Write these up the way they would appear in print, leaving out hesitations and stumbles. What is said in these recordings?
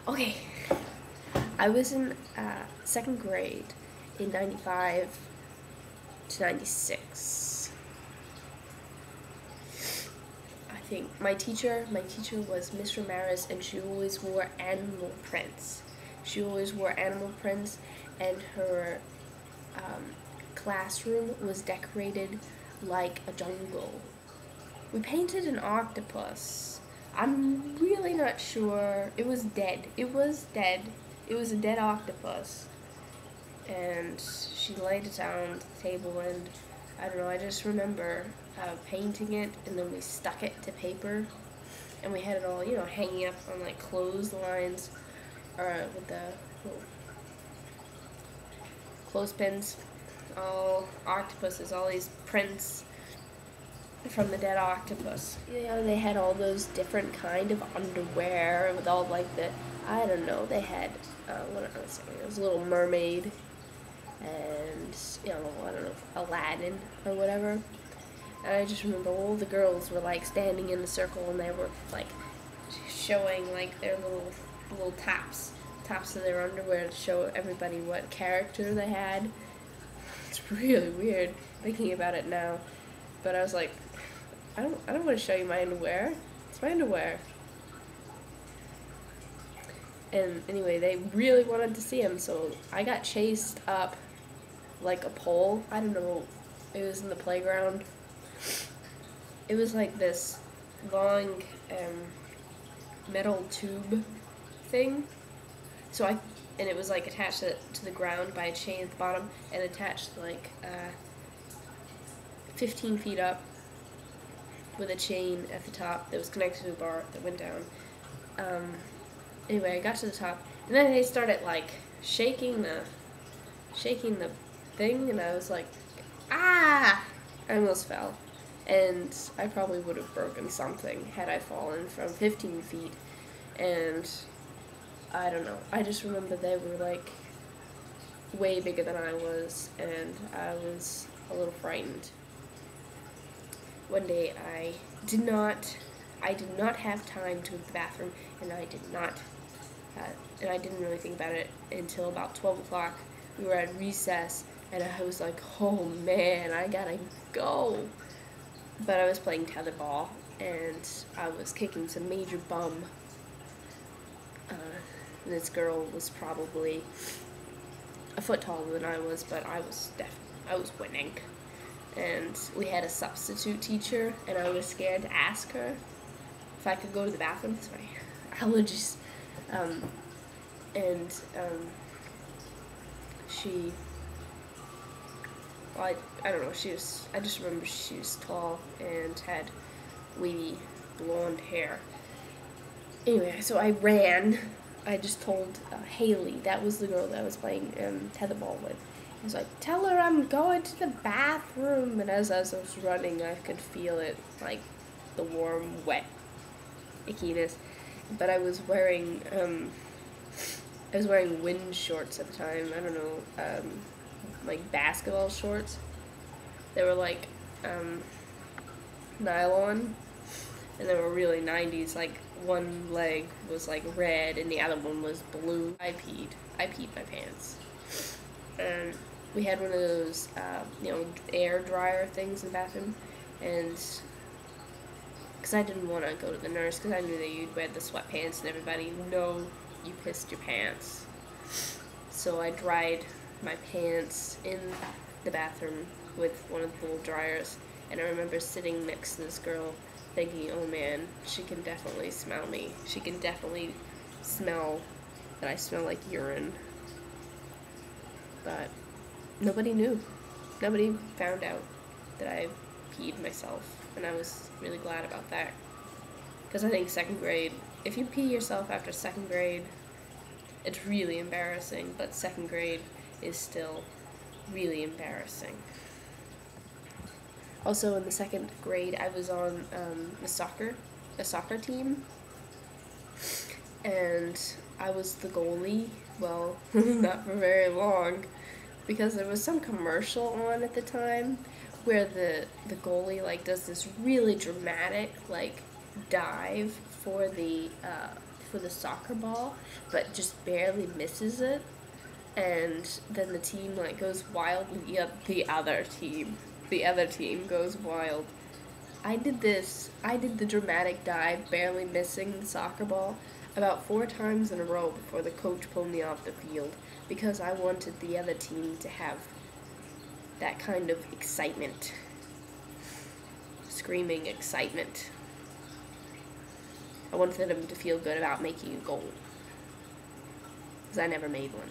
Okay, I was in second grade in 95 to 96. I think my teacher was Miss Ramirez, and she always wore animal prints. She always wore animal prints, and her um, classroom was decorated like a jungle. We painted an octopus. I'm really not sure. It was dead. It was dead. It was a dead octopus. And she laid it down on the table, and I don't know, I just remember painting it, and then we stuck it to paper, and we had it all, hanging up on like clotheslines, or with the little clothespins, all octopuses, all these prints from the dead octopus. They had all those different kind of underwear with all like I don't know, they had, what I was saying, it was a Little Mermaid, and, I don't know, Aladdin or whatever. And I just remember all the girls were like standing in a circle, and they were like showing like their little tops of their underwear to show everybody what character they had. It's really weird thinking about it now, but I was like, I don't want to show you my underwear. It's my underwear. And anyway, they really wanted to see him, so I got chased up like a pole. I don't know. It was in the playground. It was like this long metal tube thing. And it was like attached to the ground by a chain at the bottom, and attached like 15 feet up with a chain at the top that was connected to a bar that went down. Anyway, I got to the top, and then they started like shaking the thing, and I was like, ah! I almost fell, and I probably would have broken something had I fallen from 15 feet, and I don't know. I just remember they were like way bigger than I was, and I was a little frightened. One day I did not have time to go to the bathroom, and I didn't really think about it until about 12 o'clock. We were at recess, and I was like, oh man, I gotta go. But I was playing tetherball, and I was kicking some major bum. This girl was probably a foot taller than I was, but I was winning. And we had a substitute teacher, and I was scared to ask her if I could go to the bathroom because my allergies. She, well, I don't know, I just remember she was tall and had wavy blonde hair. Anyway, so I ran. I just told Haley, that was the girl that I was playing tetherball with. I was like, tell her I'm going to the bathroom. And as I was running, I could feel it, like the warm, wet ickiness. But I was wearing wind shorts at the time. I don't know, like basketball shorts. They were like nylon, and they were really 90s. Like one leg was like red, and the other one was blue. I peed my pants. And we had one of those, air dryer things in the bathroom, and because I didn't want to go to the nurse, because I knew that you'd wear the sweatpants and everybody know you pissed your pants. So I dried my pants in the bathroom with one of the little dryers, and I remember sitting next to this girl thinking, oh man, she can definitely smell me. She can definitely smell that I smell like urine. But nobody knew. Nobody found out that I peed myself, and I was really glad about that. Because I think second grade, if you pee yourself after second grade, it's really embarrassing, but second grade is still really embarrassing. Also, in the second grade, I was on a soccer team, and I was the goalie. Well, not for very long, because there was some commercial on at the time where the goalie like does this really dramatic like dive for the for the soccer ball, but just barely misses it. And then the team like goes wildly up. The other team goes wild. I did the dramatic dive, barely missing the soccer ball about 4 times in a row before the coach pulled me off the field because I wanted the other team to have that kind of excitement. Screaming excitement. I wanted them to feel good about making a goal. Because I never made one.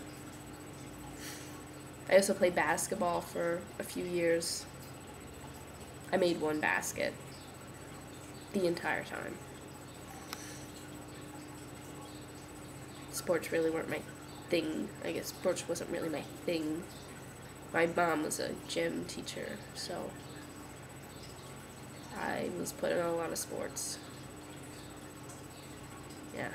I also played basketball for a few years. I made 1 basket the entire time. Sports really weren't my thing. I guess sports wasn't really my thing. My mom was a gym teacher, so I was put in a lot of sports. Yeah.